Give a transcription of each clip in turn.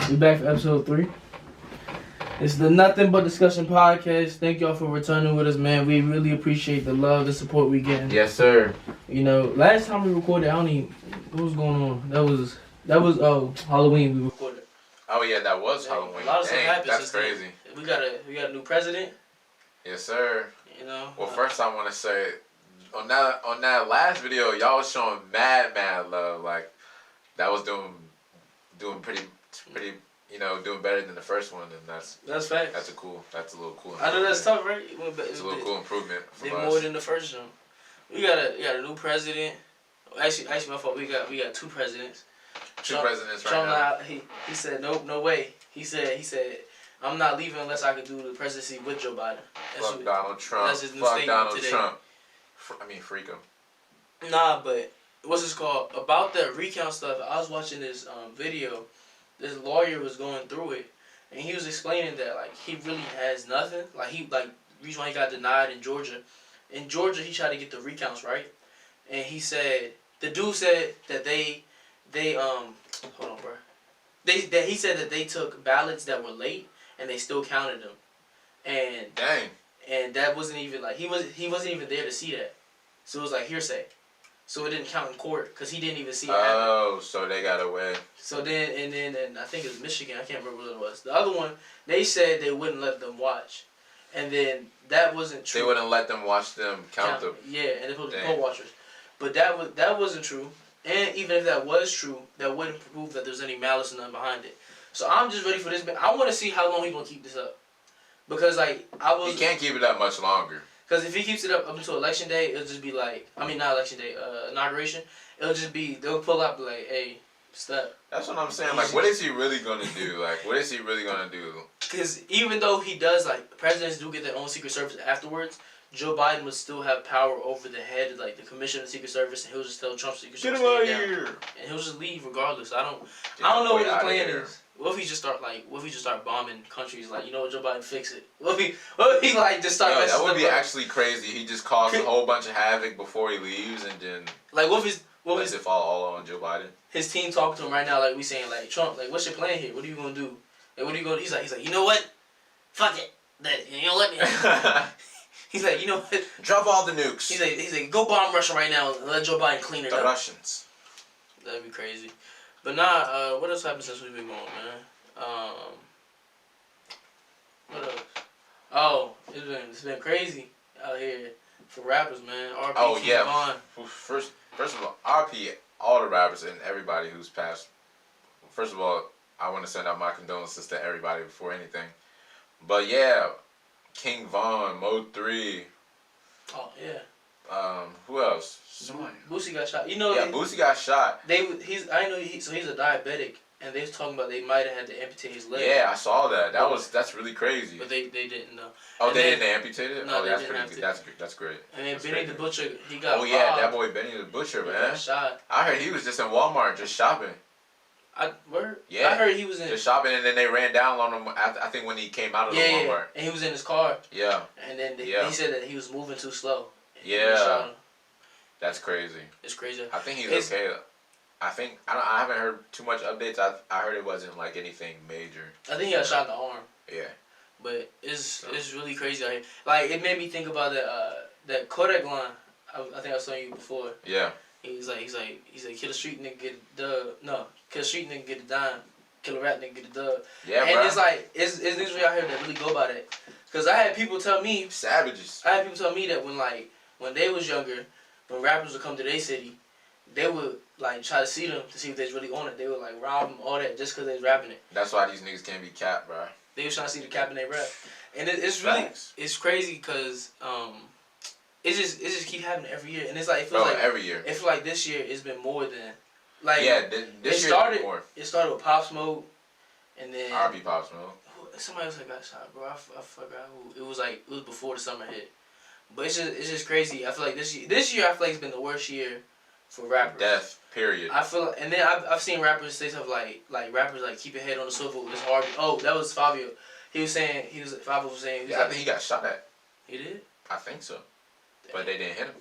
We back for episode 3. It's the Nothing But Discussion podcast. Thank y'all for returning with us, man. We really appreciate the love, the support we getting. Yes, sir. You know, last time we recorded, I don't even what was going on. That was Halloween we recorded. Oh yeah, that was Halloween. A lot of stuff happened. That's crazy. We got a new president. Yes, sir. You know. Well, first I want to say on that last video, y'all was showing mad love. Like that was doing pretty. You know, doing better than the first one, and that's facts. That's a little cool. I know that's tough, right? It's a little cool improvement from us. More than the first one. We got a new president. Actually, my fault. We got two presidents. Presidents right now. He said no way. He said I'm not leaving unless I can do the presidency with Joe Biden. Fuck Donald Trump. That's his new Fuck statement Donald today. Trump. Freak him. Nah, but what's this called? About the recount stuff, I was watching this video. This lawyer was going through it, and he was explaining that like he really has nothing. The reason why he got denied in Georgia. In Georgia, he tried to get the recounts right, and he said the dude said that they hold on, bro. He said that they took ballots that were late and they still counted them, and dang, and that wasn't even like he wasn't even there to see that, so it was like hearsay. So it didn't count in court because he didn't even see it happen. Oh, so they got away. So then I think it was Michigan. I can't remember what it was. The other one, they said they wouldn't let them watch, and then that wasn't true. They wouldn't let them watch them count them. Yeah, and they put the poll watchers, but that wasn't true. And even if that was true, that wouldn't prove that there's any malice or nothing behind it. So I'm just ready for this. I want to see how long he's gonna keep this up, because he can't keep it up much longer. Because if he keeps it up until election day, it'll just be like, not election day, inauguration. It'll just be, they'll pull up like, hey, stop. That's what I'm saying. Like, what is he really going to do? Like, what is he really going to do? Because even though he does, like, presidents do get their own Secret Service afterwards, Joe Biden would still have power over the head of, like, the commission of the Secret Service, and he'll just tell Trump's Secret Service. Get him out of here. And he'll just leave regardless. I don't know what his plan is. What if he just start bombing countries? Like, you know what, Joe Biden, fix it. What if he like just start? That would be actually crazy. He just caused a whole bunch of havoc before he leaves, and then like what if it fall all on Joe Biden? His team talking to him right now, like we saying, like Trump, like what's your plan here? What are you gonna do? Like what are you gonna? He's like, you know what? Fuck it. You don't let me. He's like, you know what? Drop all the nukes. He's like, go bomb Russia right now and let Joe Biden clean it up. The Russians. That'd be crazy. But nah, what else happened since we've been going, man? What else? Oh, it's been crazy out here for rappers, man. RP. Oh yeah. First of all, RP all the rappers and everybody who's passed. First of all, I want to send out my condolences to everybody before anything. But yeah, King Von, Mo3. Oh yeah. Who else? Boosie got shot. You know. Yeah, Boosie got shot. He's a diabetic, and they was talking about they might have had to amputate his leg. Yeah, I saw that. That's really crazy. But they didn't know. Oh, they didn't amputate it. No, that's pretty good. That's great. And then Benny the Butcher, he got. Oh yeah, that boy Benny the Butcher, man. Got shot. I heard he was just in Walmart just shopping. Yeah. I heard he was in. Just shopping, and then they ran down on him. I think when he came out of the Walmart. Yeah, and he was in his car. Yeah. And then he said that he was moving too slow. Yeah. That's crazy. It's crazy. I think he's okay. I haven't heard too much updates. I heard it wasn't like anything major. I think he got shot in the arm. Yeah. But it's really crazy out here. Like it made me think about that Kodak line. I think I was telling you before. Yeah. He's like kill a street nigga get a dub. No, kill a street nigga get a dime. Kill a rap nigga get a dub. Yeah, and bro. it's like it's niggas really out here that really go by that. Cause I had people tell me savages. I had people tell me that when they was younger, when rappers would come to their city, they would like try to see them to see if they was really on it. They would like rob them, all that, just cause they was rapping it. That's why these niggas can't be capped, bro. They was trying to see the cap in their rap, and it's really it's crazy cause it just keep happening every year, and it's like it feels like every year. It feels like this year it's been more than like this year started more. It started with Pop Smoke, and then RP Pop Smoke. Somebody else got shot, bro. I forgot who. It was before the summer hit. But it's just crazy. I feel like this year I feel like it's been the worst year for rappers. Death. Period. I feel and then I've seen rappers say stuff like rappers like keep your head on the swivel. It's hard. Oh, that was Fabio. Fabio was saying. I think he got shot at. He did. I think so. But they didn't hit him.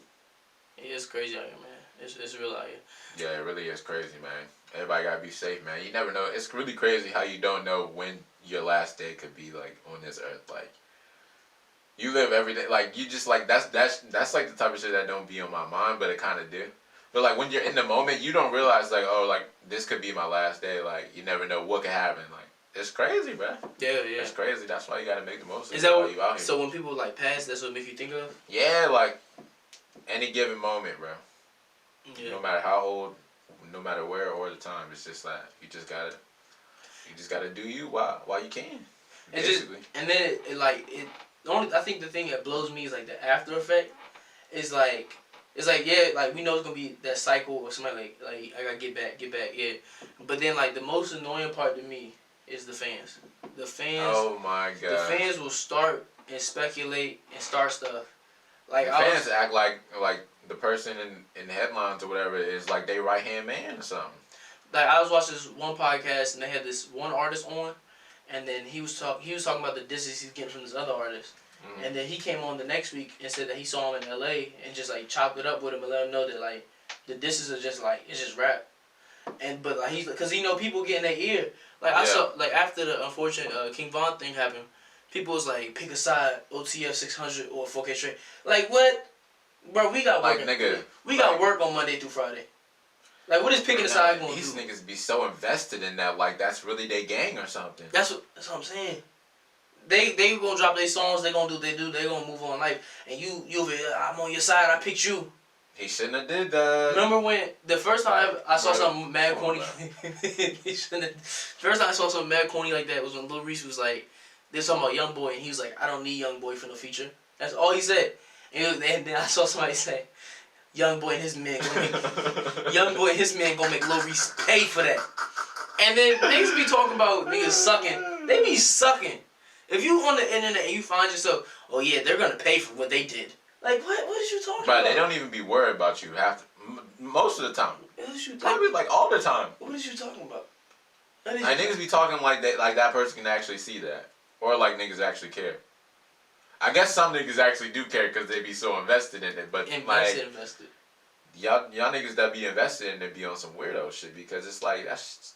Yeah, it's crazy out here, man. It's real out here. Yeah, it really is crazy, man. Everybody gotta be safe, man. You never know. It's really crazy how you don't know when your last day could be like on this earth. Like you live every day. Like you just like that's like the type of shit that don't be on my mind, but it kind of do. But like when you're in the moment, you don't realize like, oh, like this could be my last day. Like you never know what could happen. Like it's crazy, bro. Yeah, yeah. It's crazy. That's why you gotta make the most of it. Is that while you out here. so? When people like pass, that's what make you think of? Yeah, like any given moment, bro. Yeah. No matter how old, no matter where or the time, it's just like you just gotta do you while you can. Basically. And then it I think the thing that blows me is like the after effect. Is like it's like yeah, like we know it's gonna be that cycle or somebody like I gotta get back, yeah. But then like the most annoying part to me is the fans. The fans. Oh my god. The fans will start and speculate and start stuff. Like the fans act like the person in headlines or whatever is like they right hand man or something. Like I was watching this one podcast and they had this one artist on, and then he was talking about the disses he's getting from this other artist. Mm-hmm. And then he came on the next week and said that he saw him in LA and just like chopped it up with him and let him know that like the disses are just like it's just rap. And but like he's because people get in their ear. Like I saw like after the unfortunate King Von thing happened, people was like pick a side OTF 600 or 4K straight. Like what, bro? We got work. Like nigga, we got work on Monday through Friday. Like what is picking a side going to do? These niggas be so invested in that like that's really their gang or something. That's what I'm saying. They gonna drop their songs. They gonna do what they do. They gonna move on life. And you I'm on your side. I picked you. He shouldn't have did that. Remember when the first time I saw something mad corny? He shouldn't have. First time I saw something mad corny like that was when Lil Reese was like, they was talking about Young Boy and he was like, I don't need Young Boy for no feature. That's all he said. And then I saw somebody say, Young Boy and his man gonna make Lil Reese pay for that. And then niggas be talking about niggas sucking. They be sucking. If you on the internet and you find yourself, oh yeah, they're gonna pay for what they did. Like what? What is you talking about? But they don't even be worried about you most of the time. What is you probably like all the time. What is you talking about? Niggas be talking like that person can actually see that, or like niggas actually care. I guess some niggas actually do care because they be so invested in it. But invested. Y'all niggas that be invested in it be on some weirdo shit because it's like it's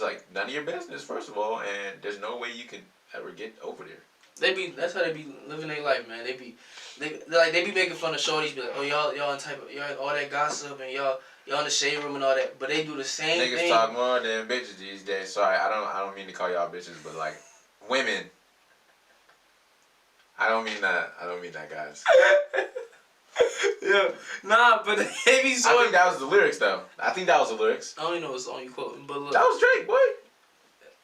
like none of your business first of all, and there's no way you can ever get over there. That's how they be living their life, man. They be making fun of shorties, be like, oh y'all in all that gossip and y'all in the shade room and all that, but they do the same thing. Niggas talk more than bitches these days. Sorry, I don't mean to call y'all bitches, but like women. I don't mean that, guys. Yeah, nah, but they be so. I think that was the lyrics though. I don't even know what song you quoting, but look. That was Drake, boy.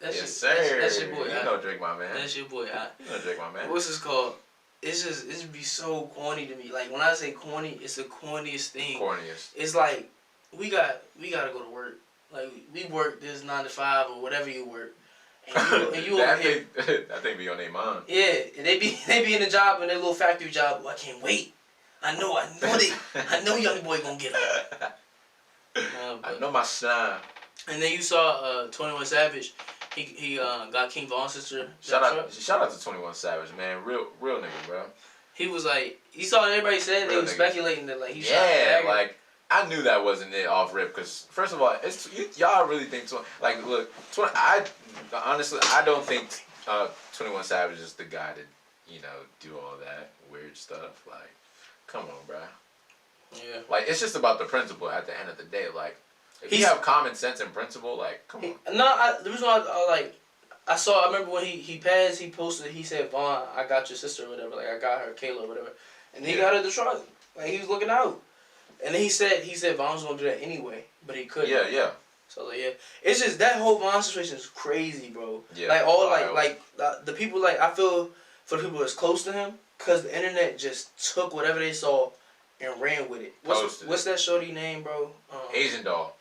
Yes, sir. That's your boy. You know Drake, my man. That's your boy. You know Drake, my man. What's this called? It be so corny to me. Like when I say corny, it's the corniest thing. Corniest. It's like we gotta go to work. Like we work this 9 to 5 or whatever you work. And you over here. That thing be on their mind. Yeah, and they be in the job in their little factory job. Well, I can't wait. I know young boy gonna get up. I know my son. And then you saw 21 Savage. He got King Von's sister. Shout out to 21 Savage, man. Real nigga, bro. He was like, you saw what everybody said. They was speculating that like he shot the like I knew that wasn't it off rip because first of all, y'all really think like look, honestly I don't think 21 Savage is the guy to do all that weird stuff. Like, come on, bro. Yeah. Like it's just about the principle at the end of the day. Like. If you have common sense and principle, like, come on. No, the reason why I remember when he passed, he posted, he said, Vaughn, I got your sister or whatever, like, I got her, Kayla or whatever. And he got her Detroit. Like, he was looking out. And then he said Vaughn was going to do that anyway, but he couldn't. Yeah. So, like, yeah. It's just, that whole Vaughn situation is crazy, bro. Yeah. Like, the people, like, I feel for the people that's close to him, because the internet just took whatever they saw and ran with it. What's that shorty name, bro? Asian Doll.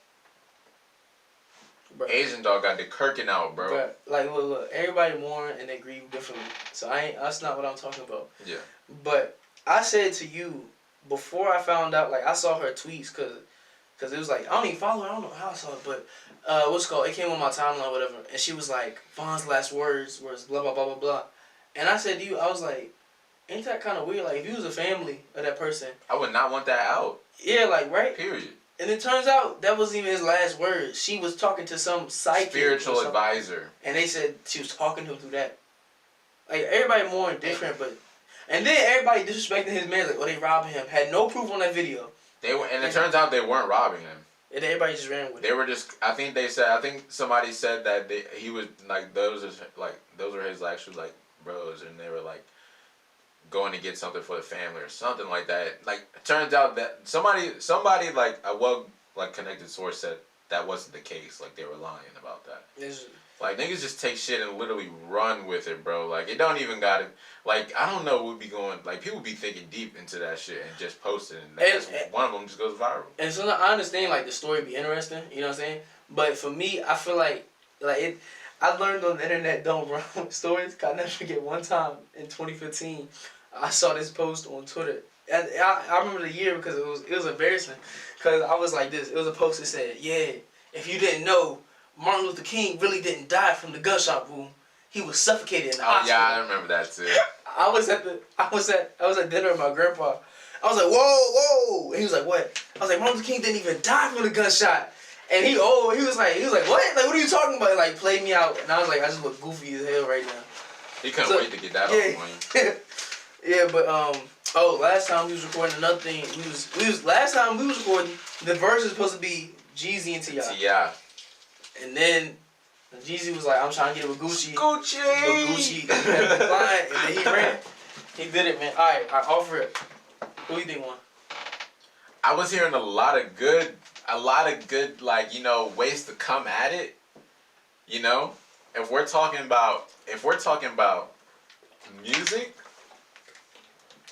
Bro. Asian Dog got the Kirkin out, bro. Bro. Like, look, everybody mourn and they grieve differently. So that's not what I'm talking about. Yeah. But I said to you, before I found out, like, I saw her tweets, cause it was like, I don't even follow her, I don't know how I saw it, but, it came on my timeline or whatever, and she was like, Von's last words was blah, blah, blah, blah, blah. And I said to you, I was like, ain't that kind of weird? Like, if you was a family of that person. I would not want that out. Yeah, like, right? Period. And it turns out that wasn't even his last words. She was talking to some psychic, spiritual advisor, and they said she was talking to him through that. Like everybody more indifferent, but and then everybody disrespecting his man, like, oh, they robbing him. Had no proof on that video. They were, and it turns out they weren't robbing him. And everybody just ran with it. They were just. I think somebody said that he was like those are his actual like bros, and they were like going to get something for the family or something like that. Like it turns out that somebody like a well like connected source said that wasn't the case. Like they were lying about that. Like niggas just take shit and literally run with it, bro. Like it don't even got it. Like I don't know what be going. Like people be thinking deep into that shit and just post it, and one of them just goes viral. And so I understand like the story be interesting, you know what I'm saying? But for me, I feel like it. I learned on the internet don't run with stories. I never forget one time in 2015, I saw this post on Twitter. And I remember the year because it was embarrassing. Because I was like this. It was a post that said, "Yeah, if you didn't know, Martin Luther King really didn't die from the gunshot wound. He was suffocated in the hospital." Yeah, I remember that too. I was at dinner with my grandpa. I was like, whoa. And he was like, what? I was like, Martin Luther King didn't even die from the gunshot. And he was like, what? Like, what are you talking about? Like, played me out. And I was like, I just look goofy as hell right now. He couldn't wait to get that off on you. Yeah, but last time we was recording another thing. Last time we was recording, the verse is supposed to be Jeezy and T.I. Yeah. And then Jeezy was like, I'm trying to get it with Gucci. Gucci! But Gucci had declined, and then he ran. He did it, man. Alright, offer it. Who do you think won? I was hearing a lot of good, like, you know, ways to come at it. You know? If we're talking about music,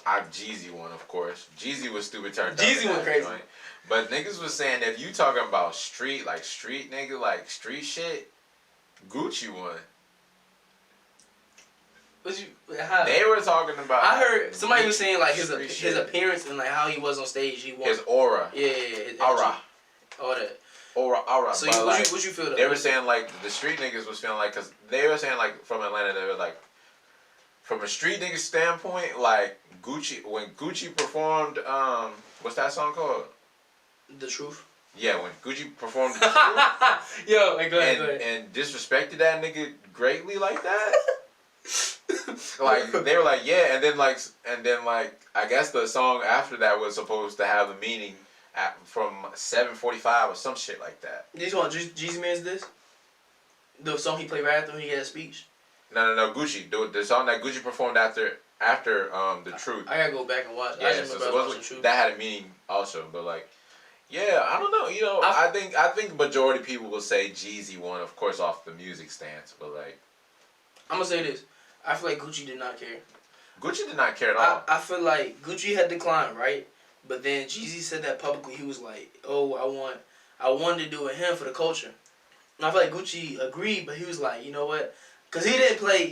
Jeezy won, of course. Jeezy was stupid turned up. Jeezy went crazy. Joint. But niggas was saying if you talking about street nigga, like street shit, Gucci won. How? They were talking about. I heard somebody was saying like his appearance and like how he was on stage. He won. His aura. Yeah. Aura. All that. Aura. So what you feel? Though? They were saying like the street niggas was feeling like, cause they were saying like from Atlanta, they were like, from a street nigga standpoint, like when Gucci performed what's that song called? The Truth. Yeah, when Gucci performed The Truth. Yo, go ahead. And disrespected that nigga greatly like that. Like they were like, yeah, and then like I guess the song after that was supposed to have a meaning from 7:45 or some shit like that. You want Jeezy Man's this? The song he played right after he had a speech? No, Gucci. The song that Gucci performed after The Truth. I gotta go back and watch. Yeah, that had a meaning also, but like, yeah, I don't know. You know, I think majority people will say Jeezy won, of course, off the music stance, but like, I'm gonna say this. I feel like Gucci did not care. Gucci did not care at all. I feel like Gucci had declined, right? But then Jeezy said that publicly. He was like, "Oh, I wanted to do it with him for the culture." And I feel like Gucci agreed, but he was like, "You know what?" Because he didn't play.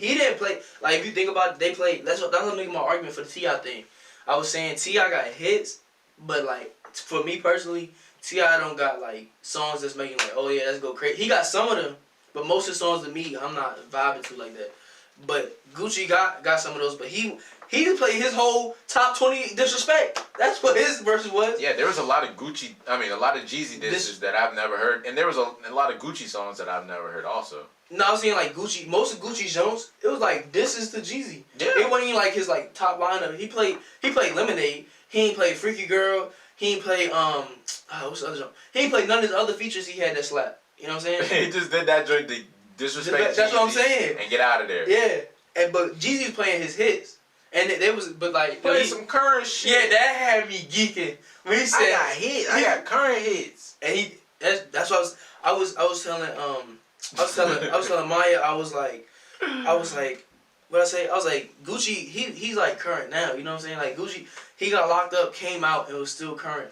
Like if you think about it, they played. That's what making my argument for the T.I. thing. I was saying T.I. got hits, but like for me personally, T.I. don't got like songs that's making like, oh yeah, let's go crazy. He got some of them, but most of the songs to me, I'm not vibing to like that. But Gucci got some of those, but he just played his whole top 20 disrespect. That's what his verse was. Yeah, there was a lot of Gucci. I mean, a lot of Jeezy disses that I've never heard, and there was a lot of Gucci songs that I've never heard also. No, I was saying like Gucci. Most of Gucci's songs, it was like disses to Jeezy. Yeah. It wasn't even like his like top lineup. He played Lemonade. He ain't played Freaky Girl. He ain't played what's the other song? He ain't played none of his other features he had that slap. You know what I'm saying? He just did that joint to disrespect. That's what I'm saying. And get out of there. Yeah, but Jeezy was playing his hits, and they was like playing some current shit. Yeah, that had me geeking when he said I got hits. I got current hits. And that's what I was telling Maya. I was like, what I say? I was like, Gucci. He's like current now. You know what I'm saying? Like Gucci, he got locked up, came out, and was still current.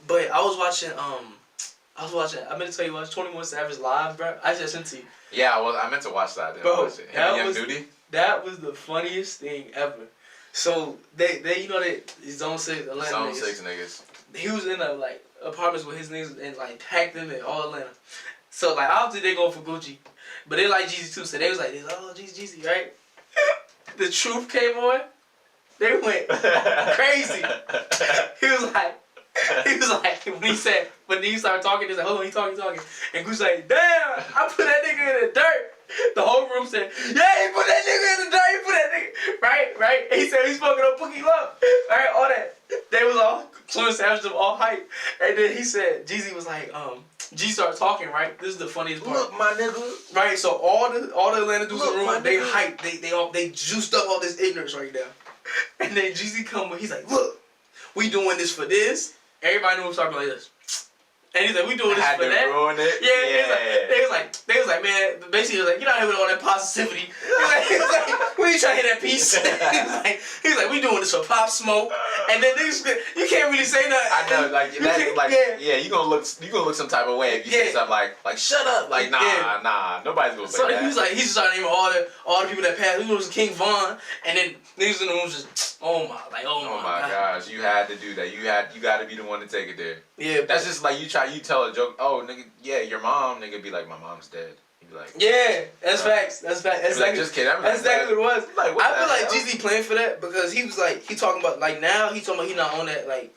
But I was watching. I meant to tell you, watch 21 Savage live, bro. I just sent to you. Yeah, well, I meant to watch that. Bro, That was the funniest thing ever. So they you know that Zone 6 Atlanta Zone 6 niggas. He was in like apartments with his niggas and like tagged them in all Atlanta. So like obviously they going for Gucci, but they like Jeezy too. So they was like, oh Jeezy, right? The Truth came on. They went crazy. He was like, when he said, but then he started talking. He's like, hold on, he talking. And Gucci like, damn, I put that nigga in the dirt. The whole room said, yeah, he put that nigga in the dirt. He put that nigga, right. And he said he's smoking on Pookie Love, right? All that. They was all 21 Savage, them all hype. And then he said, Jeezy was like, G started talking, right? This is the funniest part. Look, my nigga. Right, so all the Atlanta dudes in the room, my they nigga. hyped. They juiced up all this ignorance right now. And then Jeezy come with, he's like, look, we doing this for this. Everybody knew him talking like this. And he's like, we doing this had for to that. ruin it. Yeah. They was like, man, basically, he was like, you're not here with all that positivity. He was like, we ain't trying to hear that piece. He was like, we doing this for Pop Smoke. And then niggas, you can't really say nothing. I know, like that's like, yeah, you gonna look some type of way if you say something like, shut up, like nah, nobody's gonna say that. He was like, he's just trying to name all the people that passed. He was King Von, and then niggas in the room was just, oh my gosh, you had to do that. You got to be the one to take it there. Yeah, that's just like you tell a joke. Oh, nigga, yeah, your mom, nigga, be like, my mom's dead. You be like, yeah, that's facts. That's facts. That's like, just kidding. That's exactly what it was. Like, I feel like Jeezy playing for that because he was like, he talking about like now he talking about he not on that like,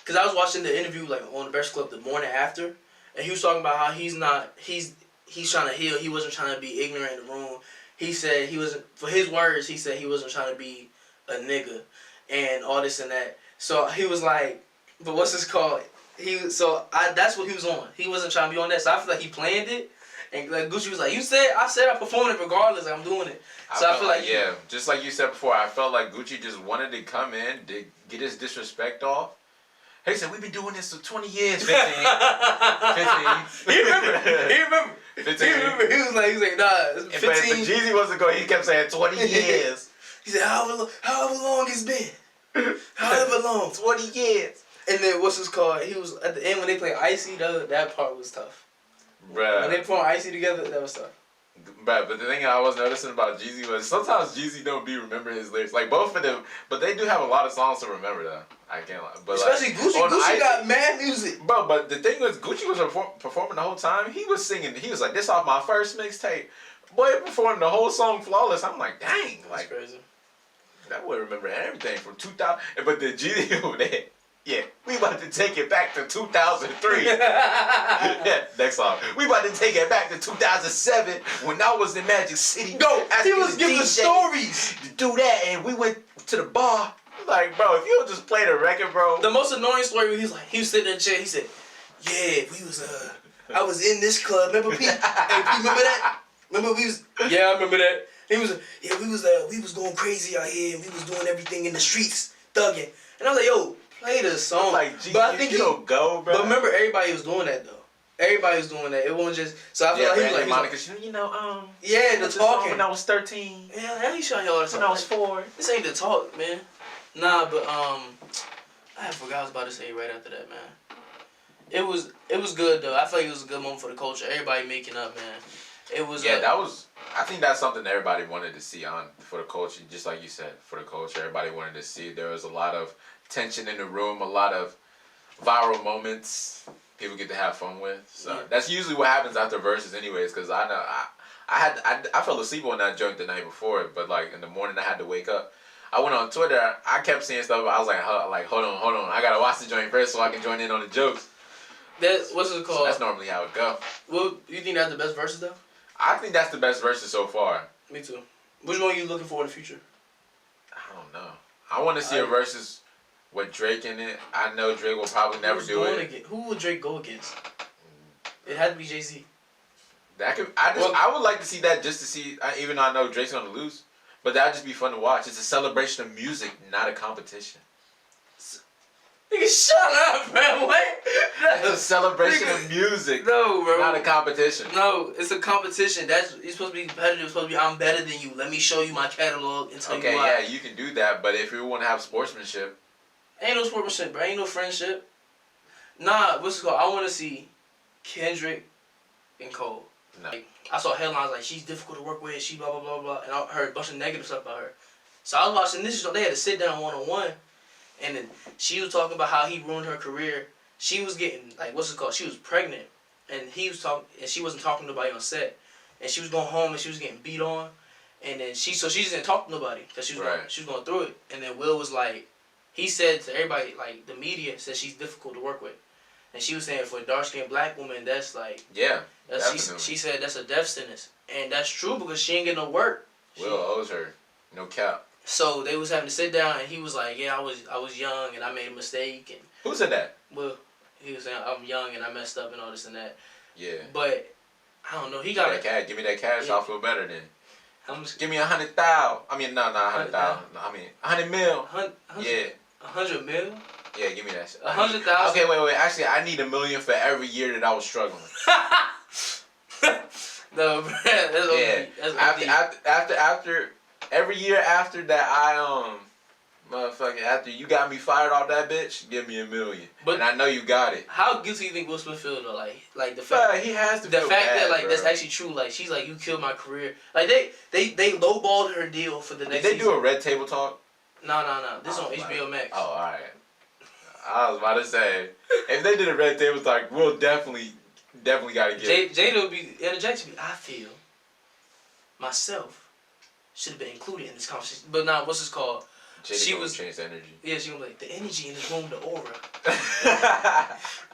cause I was watching the interview like on the Breakfast Club the morning after, and he was talking about how he's trying to heal. He wasn't trying to be ignorant in the room. He said he wasn't, for his words, he said he wasn't trying to be a nigga and all this and that. So he was like, but what's this called? That's what he was on. He wasn't trying to be on that. So I feel like he planned it. And like Gucci was like, I said I performed it regardless. Like, I'm doing it. So I feel like yeah, just like you said before, I felt like Gucci just wanted to come in, to get his disrespect off. He said, we've been doing this for 20 years, 15. 15. He remember. 15. He remember. He was like, nah, it's 15. But Jeezy wasn't going, he kept saying 20 years. He said, however long it's been. However long. 20 years. And then what's this called? He was, at the end when they played Icy, that part was tough. Bruh. When they performed Icy together, that was tough. But the thing I was noticing about Jeezy was sometimes Jeezy don't be remembering his lyrics. Like both of them, but they do have a lot of songs to remember though. I can't lie. But especially like, Gucci. Gucci got mad music. Bro, but the thing was Gucci was performing the whole time. He was singing. He was like, this off my first mixtape. Boy, he performed the whole song flawless. I'm like, dang. That's like crazy. That would remember everything from 2000. But the Jeezy over there. Yeah, we about to take it back to 2003. Yeah, next song. We about to take it back to 2007 when I was in Magic City. No, he was giving stories. To do that, and we went to the bar. Like, bro, if you would just play the record, bro. The most annoying story was he was sitting in the chair. He said, "Yeah, I was in this club. Remember Pete? Hey, Pete, remember that? Remember we was? Yeah, I remember that. He was. Yeah, we was going crazy out here. And we was doing everything in the streets, thugging. And I was like, yo." Play the song, like, G, but I think you don't go, bro. But remember, everybody was doing that though. Everybody was doing that. It wasn't just. So I feel like he was like, Monica, yeah, the talking. When I was 13. Yeah, how you showing y'all the talk? When I was 4. This ain't the talk, man. Nah, but I forgot I was about to say right after that, man. It was good though. I feel like it was a good moment for the culture. Everybody making up, man. It was. Yeah, that was. I think that's something everybody wanted to see for the culture. Just like you said, for the culture, everybody wanted to see. There was a lot of tension in the room, a lot of viral moments people get to have fun with. So that's usually what happens after verses, anyways. Because I know I fell asleep on that joint the night before, but like in the morning I had to wake up. I went on Twitter. I kept seeing stuff. I was like, hold on. I gotta watch the joint first so I can join in on the jokes. What's it called? So that's normally how it go. Well, you think that's the best verses though? I think that's the best verses so far. Me too. Which one are you looking for in the future? I don't know. I want to see a versus with Drake in it. I know Drake will probably never do it. Who would Drake go against? It had to be Jay-Z. I would like to see that just to see, even though I know Drake's gonna lose, but that'd just be fun to watch. It's a celebration of music, not a competition. Nigga, shut up, man. What? It's a celebration of music. No, bro. Not a competition. No, it's a competition. You're supposed to be competitive. It's supposed to be, I'm better than you. Let me show you my catalog and tell you why. Yeah, you can do that, but if you want to have sportsmanship. Ain't no sportsmanship, bro. Ain't no friendship. Nah, what's it called? I want to see Kendrick and Cole. No. Like, I saw headlines like, she's difficult to work with, she blah, blah, blah, blah. And I heard a bunch of negative stuff about her. So I was watching this show. They had to sit down one-on-one. And then she was talking about how he ruined her career. She was getting, like, what's it called? She was pregnant. And he was talking, and she wasn't talking to nobody on set. And she was going home and she was getting beat on. And then she just didn't talk to nobody because she was going through it. And then Will was like, he said to everybody, like, the media said she's difficult to work with. And she was saying for a dark-skinned black woman, that's like... Yeah, she said that's a death sentence. And that's true because she ain't get no work. Will owes her. No cap. So they was having to sit down and he was like, yeah, I was young and I made a mistake. And who said that? Well, he was saying, I'm young and I messed up and all this and that. Yeah. But, I don't know. He got that cash. Give me that cash. I'll feel better then. How much? Give me 100,000. I mean, not 100,000. I mean, 100 mil. Yeah. 100 mil? Yeah, give me that shit. 100,000. Okay, wait. Actually, I need $1 million for every year that I was struggling. No, bro, that's OD. That's After every year after that, motherfucker, after you got me fired off that bitch, give me $1 million. But and I know you got it. How guilty do you think Will Smith feel though? Like the fact he has to. The feel fact bad, that like bro. that's actually true. Like she's like, you killed my career. Like they lowballed her deal for the next. Did they season. do a Red Table Talk? No. This is on HBO Max. Oh, all right. I was about to say, if they did a Red Table Talk, we'll definitely got to get. Jada would be interjecting me. I feel myself should have been included in this conversation. But now, what's this called? She was change the energy. Yeah, she was like the energy in this room, the aura.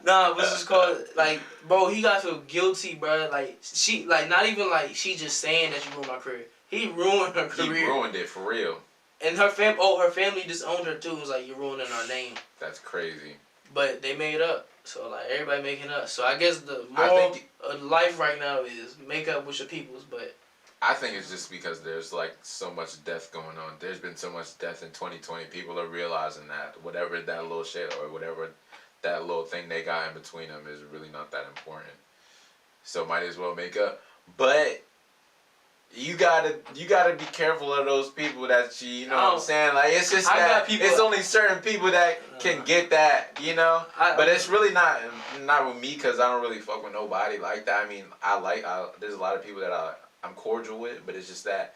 Nah, what's this called? Like, bro, he got to feel guilty, bro. Like she, like not even like she just saying that she ruined my career. He ruined her career. He ruined it for real. And her family disowned her too. It was like, you're ruining our name. That's crazy. But they made up. So like everybody making up. So I guess the moral of life right now is make up with your peoples. But I think it's just because there's like so much death going on. There's been so much death in 2020. People are realizing that whatever that little shit or whatever that little thing they got in between them is really not that important. So might as well make up. But you gotta be careful of those people that you know what I'm saying? Like it's just that it's only certain people that can get that, you know? But it's really not with me because I don't really fuck with nobody like that. I mean, there's a lot of people that I'm cordial with, but it's just that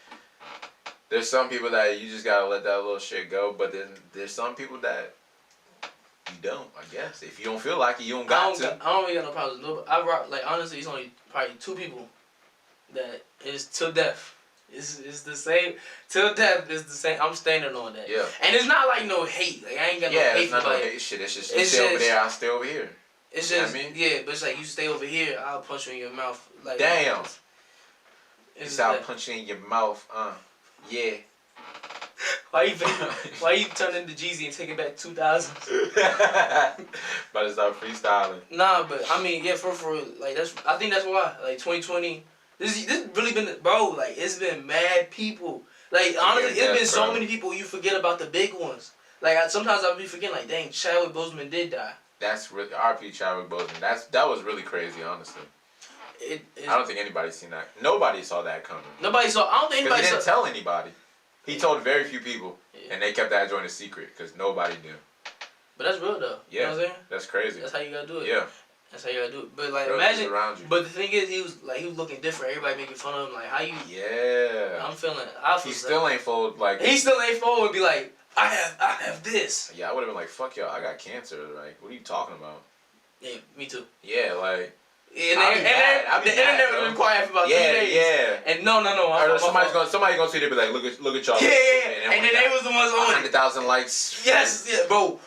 there's some people that you just gotta let that little shit go, but then there's some people that you don't, I guess. If you don't feel like it, you don't got to. I don't really got no problems with nobody. Like honestly, it's only probably 2 people that is till death. It's the same. Till death is the same. I'm standing on that. Yeah. And it's not like no hate. Like I ain't got no hate. It's not no hate shit. It's just you stay over there, I'll stay over here. It's just yeah, but it's like you stay over here, I'll punch you in your mouth. Like damn. It's I'll punch you in your mouth. Yeah. Why you turn into Jeezy and take it back 2000s? About to start freestyling. Nah, but I mean, yeah, for like I think that's why like 2020. This really been bro. Like it's been mad people. Like honestly, it's been so many people. You forget about the big ones. Like sometimes I'll be forgetting. Like dang, Chadwick Boseman did die. That's really R.P. Chadwick Boseman. That was really crazy, honestly. I don't think anybody's seen that. Nobody saw that coming. Nobody saw. I don't think anybody he didn't tell anybody. He told very few people, and they kept that joint a secret because nobody knew. But that's real though. Yeah, you know what I'm saying? That's crazy. That's how you gotta do it. Yeah. That's how you gotta do it. But like, Relatives imagine. Around you. But the thing is, he was looking different. Everybody making fun of him. Like, how you? Yeah. I'm feeling. He still ain't fold like. He still ain't fold and be like, I have this. Yeah, I would have been like, fuck y'all, I got cancer. Like, what are you talking about? Yeah, me too. Yeah, like. And the internet would have been quiet for about 3 days. Yeah. And no. Somebody's gonna see it and be like, look at y'all. Yeah. And then they was the ones on 100,000 likes. Yes, yeah, bro,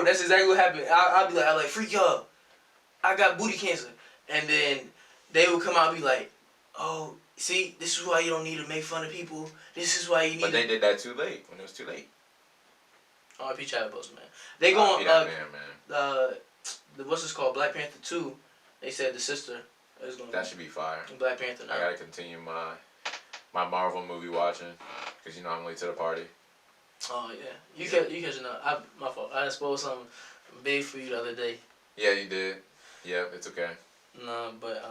that's exactly what happened. I'll be like, freak y'all. I got booty cancer. And then they would come out and be like, oh, see, this is why you don't need to make fun of people. This is why you need. But they did that too late when it was too late. R.I.P. Chadwick Boseman, man. They going what's this called? Black Panther 2. They said the sister is gonna. That should be fire. Black Panther now. I gotta continue my Marvel movie watching because you know I'm late to the party. Oh yeah, you catching up? My fault. I exposed something big for you the other day. Yeah, you did. Yeah, it's okay. Nah, but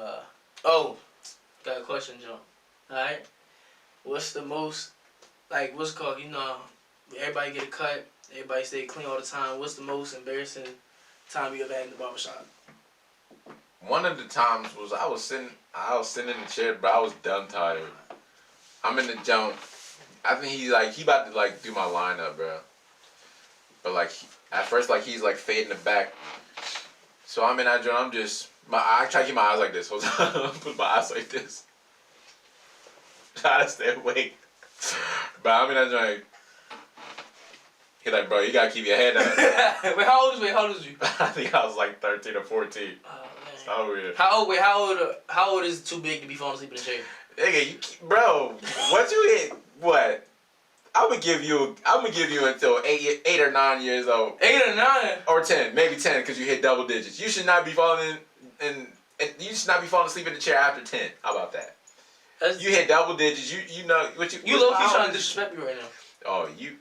got a question, John. All right, what's the most what's it called? You know, everybody get a cut. Everybody stay clean all the time. What's the most embarrassing time you ever had in the barbershop? One of the times was I was sitting in the chair, but I was done tired. I'm in the jump. I think he's about to do my lineup, bro. But at first he's fading the back. So I'm in that joint. I try to keep my eyes like this. Hold on, put my eyes like this. Try to stay awake. But I'm in that joint. He's like, bro, you gotta keep your head up. Wait, how old is you? I think I was like 13 or 14. Oh, man. So weird. How old is too big to be falling asleep in the chair? Nigga, bro, once you hit what? I'm gonna give you until 8 or 9 years old. 8 or 9? Or 10, maybe 10, because you hit double digits. You should not be falling you should not be falling asleep in the chair after 10. How about that? You hit double digits. You know what you. You low key trying to disrespect me right now. Oh, you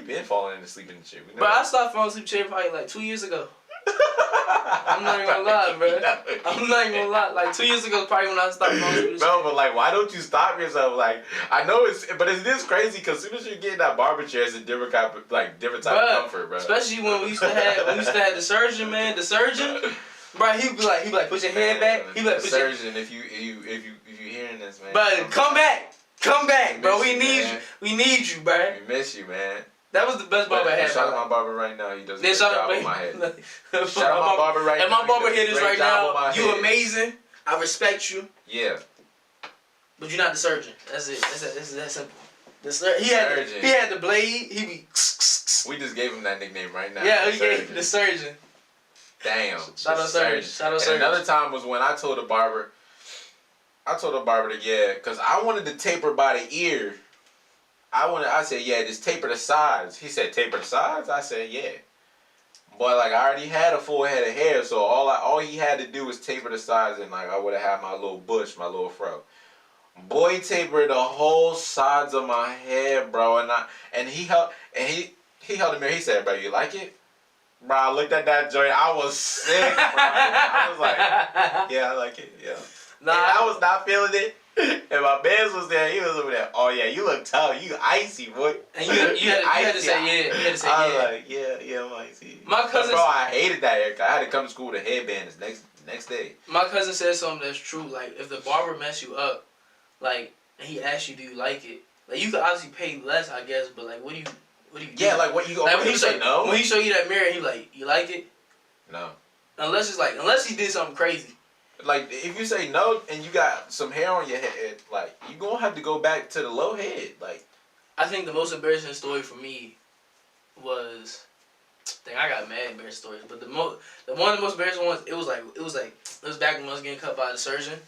been falling asleep in the chair. Bro, I stopped falling asleep in the chair probably like 2 years ago. I'm not even gonna lie, bro. I'm not even gonna lie. Like 2 years ago, probably when I stopped falling asleep in the chair. Bro, but like, why don't you stop yourself? Like, I know but it is crazy because as soon as you get in that barber chair, it's a different type of comfort, bro. Especially when we used to have the surgeon, man. The surgeon, bro, he'd be like, put your head back. He'd be like, the surgeon, if you hearing this, man. But come back, bro. We need you, bro. We miss you, man. That was the best barber I had. Shout out my barber right now. He does a good shout job out on my head. Shout out my barber right now. And my barber head is right now. You head. amazing. I respect you. Yeah. But you're not the surgeon. That's it. That's that simple. He had the blade. He be. We just gave him that nickname right now. Yeah, he gave the surgeon. Damn. Shout out surgeon. Shout out surgeon. Another time was when I told the barber that because I wanted to taper by the ear. I said, yeah, just taper the sides. He said, taper the sides? I said, yeah. But like I already had a full head of hair, so all he had to do was taper the sides, and like I would have had my little bush, my little fro. Boy, tapered the whole sides of my head, bro, and he held the mirror. He said, bro, you like it? Bro, I looked at that joint. I was sick, bro. I was like, yeah, I like it, yeah. Nah, I was not feeling it. And my man's was there. He was over there. Oh yeah, you look tough. You icy, boy. And you had to say yeah. You had to say yeah. I was like, yeah, I'm icy. My cousin, bro, I hated that haircut. I had to come to school with a headband the next day. My cousin said something that's true. Like if the barber mess you up, like and he asks you, do you like it? Like you could obviously pay less, I guess, but like what do you do? Yeah, like what you like when he say no? When he show you that mirror, he like, you like it? No. Unless he did something crazy. Like, if you say no and you got some hair on your head, like, you gonna have to go back to the low head. Like, I think the most embarrassing story for me was, dang, I got mad embarrassing stories, but one of the most embarrassing ones, it was back when I was getting cut by the surgeon,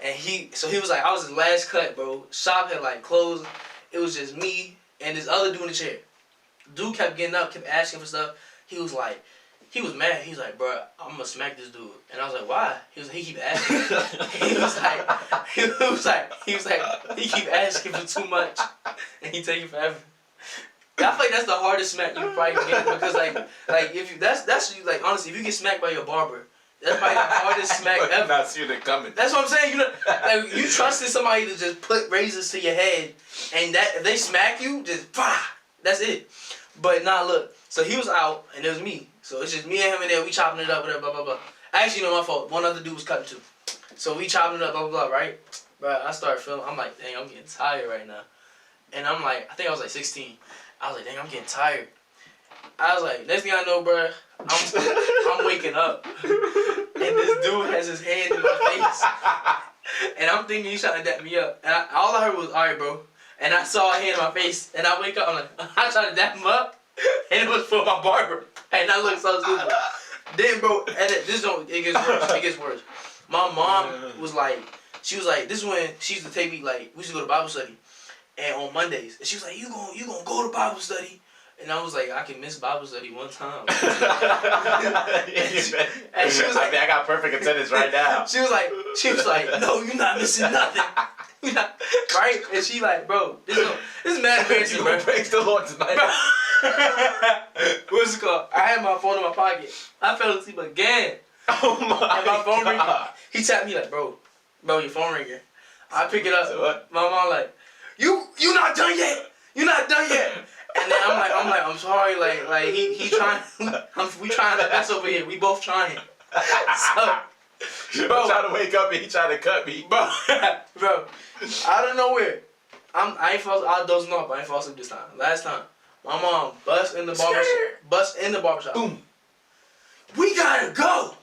and he was like, I was his last cut, bro. Shop had like closed. It was just me and this other dude in the chair. Dude kept getting up, kept asking for stuff. He was mad. He was like, bro, I'm gonna smack this dude. And I was like, why? He keep asking. he keep asking for too much, and he taking forever. I feel like that's the hardest smack you can probably get because like if you that's you like honestly if you get smacked by your barber, that's probably the hardest smack ever. Not seen it coming. That's what I'm saying. You know, like you trusted somebody to just put razors to your head, and that if they smack you, just that's it. But nah, look. So he was out, and it was me. So it's just me and him in there. We chopping it up, whatever, blah blah blah. Actually, no, my fault. One other dude was cutting too. So we chopping it up, blah blah blah. Right? Bro, I started feeling. I'm like, dang, I'm getting tired right now. And I'm like, I think I was like 16. I was like, dang, I'm getting tired. I was like, next thing I know, bro, I'm waking up, and this dude has his hand in my face, and I'm thinking he's trying to dap me up. And all I heard was, all right, bro. And I saw a hand in my face, and I wake up, I'm like, I tried to dap him up, and it was for my barber, and I looked so stupid. Then, bro, and it gets worse. My mom was like, this is when she used to take me, like, we used to go to Bible study, and on Mondays, and she was like, you gonna go to Bible study? And I was like, I can miss Bible study one time. and she was like, I got perfect attendance right now. She was like, no, you're not missing nothing. You're not, right? And she like, bro, this is mad embarrassing, bro. Praise the Lord tonight. What's it called? I had my phone in my pocket. I fell asleep again. Oh my And my phone God. ringing. He tapped me like, bro, your phone ringing. I pick it up. So what? My mom like, you not done yet? You not done yet? And then I'm like, I'm sorry, like he trying, we trying our best over here. We both trying. So, bro, I'm trying to wake up and he trying to cut me, bro, out of nowhere, I dozing off, but I ain't fall asleep this time. Last time, my mom bust in the barbershop. Boom. We gotta go.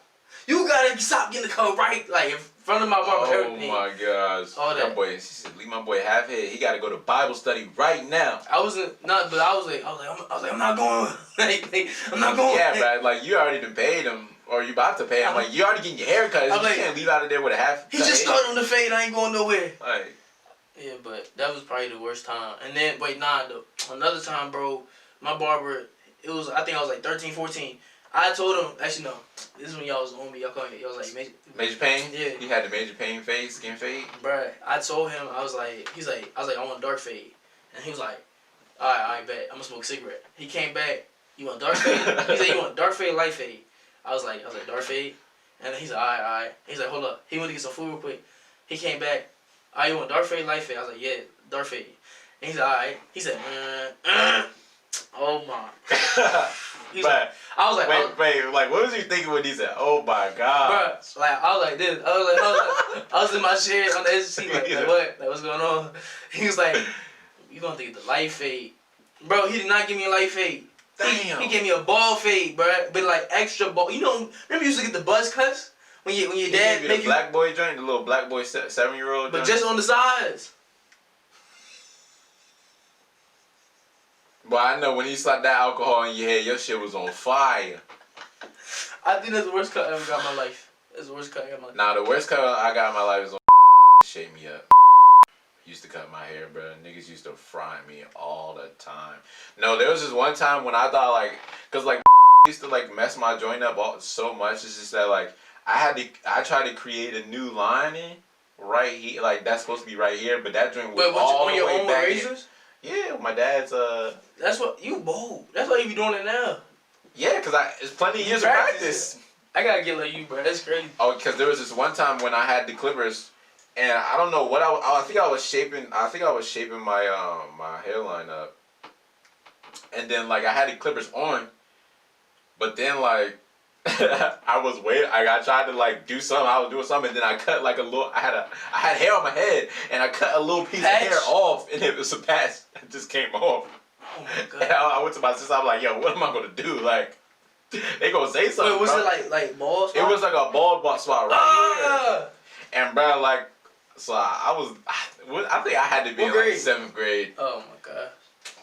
You gotta stop getting the car right. Like front of my barber, Oh everything. my gosh. All that. Boy, she said, leave my boy half head. He got to go to Bible study right now. I was like, I'm not going. I'm not going. Yeah, but like you already done paid him, or you about to pay him. Like you already getting your hair cut. You can't leave out of there with a half. He just started on the fade. I ain't going nowhere. Like. Yeah, but that was probably the worst time. And then, another time, bro, my barber, I think I was like 13, 14. I told him, actually, no, this is when y'all was on me. Y'all called me, y'all was like, Major pain? Yeah. You had the major pain fade, skin fade? Bruh, I told him, I was like, I want dark fade. And he was like, alright, bet. I'm gonna smoke a cigarette. He came back, you want dark fade? He said, you want dark fade, light fade? I was like, dark fade? And then he's like, alright. He's like, hold up. He went to get some food real quick. He came back, you want dark fade, light fade? I was like, yeah, dark fade. And he's like, alright. He said, oh my. But I was like, wait, like, what was you thinking when he said, oh my God? Bruh, like, I was like this. I was in my chair on the edge of the seat, like what? Like, what's going on? He was like, you gonna think the light fade. Bro, he did not give me a light fade. Damn. He gave me a ball fade, bro. But like extra ball. You know, remember you used to get the buzz cuts? When your dad made you the black boy joint, the little black boy 7-year-old but joint? just on the sides. But I know when he slapped that alcohol in your head, your shit was on fire. I think that's the worst cut I ever got in my life. That's the worst cut I got in my life. Nah, the worst cut I got in my life was on shake me up. Used to cut my hair, bro. Niggas used to fry me all the time. No, there was this one time when I thought like, cause like used to like mess my joint up so much. It's just that like I tried to create a new lining right here, like that's supposed to be right here, but that joint was all the way back. Razors? Yeah, my dad's That's what you bold. That's why you be doing it now. Yeah, cause it's plenty of years of practice. I gotta get like you, bro. That's crazy. Oh, cause there was this one time when I had the clippers, and I don't know what I think I was shaping my my hairline up, and then like I had the clippers on, but then like I tried to like do something. I was doing something, and then I cut like a little. I had hair on my head, and I cut a little piece of hair off, and it was a patch that just came off. Oh my God. And I went to my sister. I'm like, yo, what am I gonna do? Like, they gonna say something. Wait, was it like bald spot? It was like a bald spot right here. And bro, like, so I think I had to be in like 7th grade. Oh my God.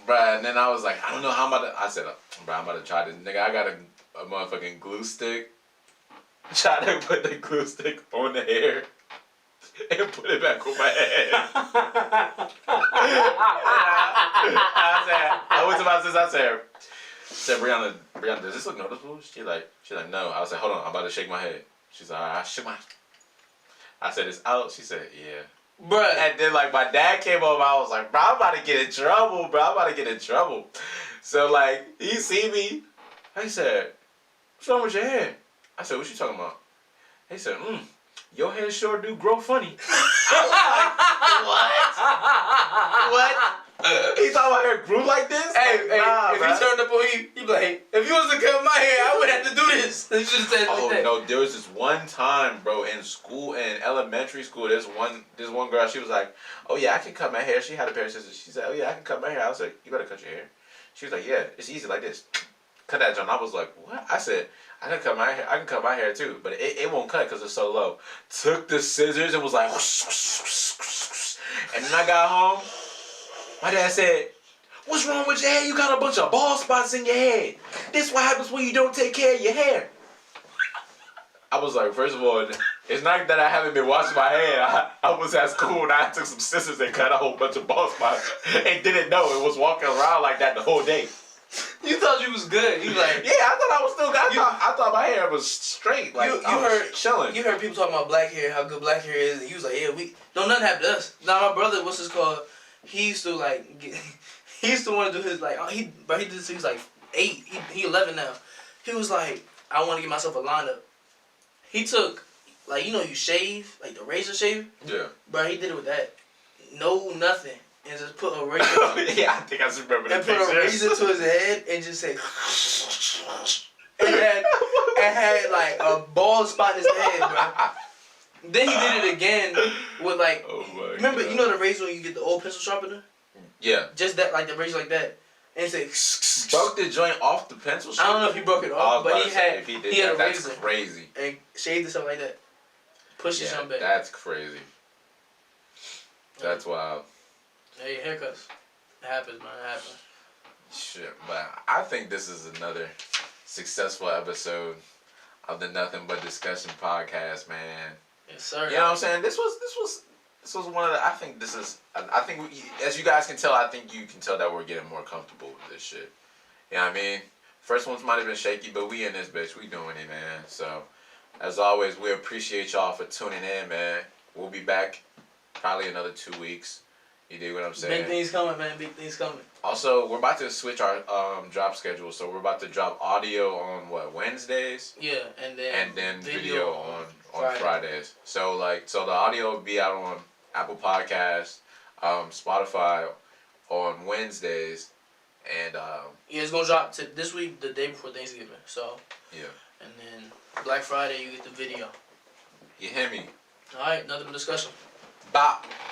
Bro, and then I was like, I don't know how I'm about to. I said, bro, I'm about to try this. Nigga, I got a motherfucking glue stick. Try to put the glue stick on the hair and put it back on my head. I went to my sister. I said, Brianna, does this look noticeable? She's like, no. I was like, hold on, I'm about to shake my head. She's like, I shook my. I said, it's out. She said, yeah. Bruh. And then like my dad came over. I was like, bro, I'm about to get in trouble, bro. I'm about to get in trouble. So like he see me. He said, what's wrong with your hair? I said, what you talking about? He said, your hair sure do grow funny. I was like, what? He thought my hair grew like this? Hey, if bro. he turned up on you, he'd be like, if you was to cut my hair, I would have to do this. You should have said like that. No, there was this one time, bro, in school, in elementary school, this one girl, she was like, oh yeah, I can cut my hair. She had a pair of scissors. She said, oh yeah, I can cut my hair. I was like, you better cut your hair. She was like, yeah, it's easy like this. Cut that joint. I was like, what? I said, I can cut my hair too, but it won't cut because it's so low. Took the scissors and was like, and then I got home. My dad said, what's wrong with your hair? You got a bunch of bald spots in your head. This what happens when you don't take care of your hair. I was like, first of all, it's not that I haven't been washing my hair. I was at school and I took some scissors and cut a whole bunch of bald spots and didn't know it was walking around like that the whole day. You thought you was good. You like, yeah, I thought I was still good. I thought my hair was straight. Like you heard chilling. You heard people talking about black hair, how good black hair is, and you was like, yeah, nothing happened to us. Now my brother, what's this called? He used to like he used to want to do his like he did this. He was like 8. He 11 now. He was like, I want to get myself a lineup. He took like you shave like the razor shave. Yeah. But he did it with that. No nothing. And just put a razor. Yeah, I think I just remember that. And put a razor to his head and just say. and had like a bald spot in his head, bro. Then he did it again with like. Oh my remember, God. you know the razor when you get the old pencil sharpener? Yeah. Just that, like the razor like that, and say. Broke the joint off the pencil sharpener? I don't know if he broke it off, but he had a razor. That's crazy. And shaved it something like that. Push the jump back. That's crazy. That's wild. Hey, haircuts. It happens, man. It happens. Shit, but I think this is another successful episode of the Nothing But Discussion podcast, man. Yes, sir. You know what I'm saying? This was one of the. I think this is. I think as you guys can tell, I think you can tell that we're getting more comfortable with this shit. You know what I mean? First ones might have been shaky, but we in this bitch. We doing it, man. So, as always, we appreciate y'all for tuning in, man. We'll be back probably another 2 weeks. You dig what I'm saying? Big things coming, man. Big things coming. Also, we're about to switch our drop schedule, so we're about to drop audio on Wednesdays. Yeah, and then video on Fridays. So the audio will be out on Apple Podcasts, Spotify on Wednesdays, and yeah, it's gonna drop this week, the day before Thanksgiving. So yeah, and then Black Friday you get the video. you hear me? All right, another discussion. Bop.